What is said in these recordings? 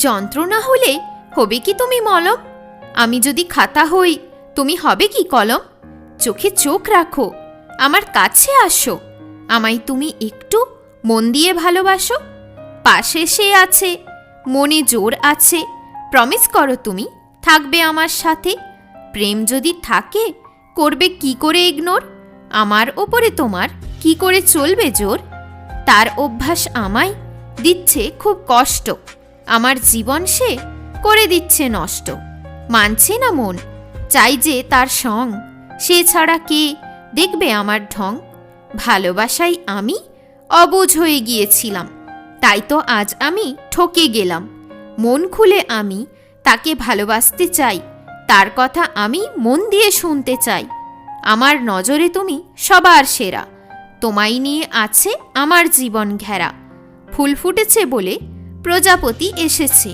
যন্ত্রণা হলে হবে কি তুমি মলম? আমি যদি খাতা হই, তুমি হবে কি কলম? চোখে চোখ রাখো, আমার কাছে আসো, আমায় তুমি একটু মন দিয়ে ভালোবাসো। পাশে সে আছে, মনে জোর আছে, প্রমিস করো তুমি থাকবে আমার সাথে। প্রেম যদি থাকে, করবে কি করে ইগনোর? আমার ওপরে তোমার কি করে চলবে জোর? তার অভ্যাস আমায় দিচ্ছে খুব কষ্ট, আমার জীবন সে করে দিচ্ছে নষ্ট। মানছে না মন, চাই যে তার সঙ্গ, সে ছাড়া কে দেখবে আমার ঢং? ভালোবাসায় আমি অবুঝ হয়ে গিয়েছিলাম, তাই তো আজ আমি ঠকে গেলাম। মন খুলে আমি তাকে ভালোবাসতে চাই, তার কথা আমি মন দিয়ে শুনতে চাই। আমার নজরে তুমি সবার সেরা, তোমায় নিয়ে আছে আমার জীবন ঘেরা। ফুল ফুটেছে বলে প্রজাপতি এসেছে,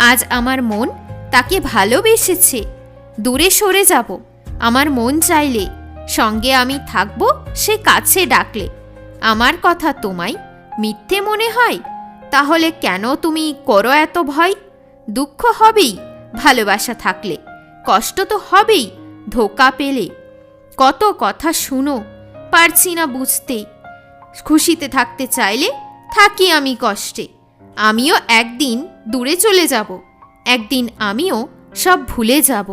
আজ আমার মন তাকে ভালোবেসেছে। দূরে সরে যাব আমার মন চাইলে, সঙ্গে আমি থাকব সে কাছে ডাকলে। আমার কথা তোমায় মিথ্যে মনে হয়, তাহলে কেন তুমি করো এত ভয়? দুঃখ হবেই ভালোবাসা থাকলে, কষ্ট তো হবেই ধোকা পেলে। কত কথা শুনো, পারছি না বুঝতে, খুশিতে থাকতে চাইলে থাকি আমি কষ্টে। আমিও একদিন দূরে চলে যাব, একদিন আমিও সব ভুলে যাব।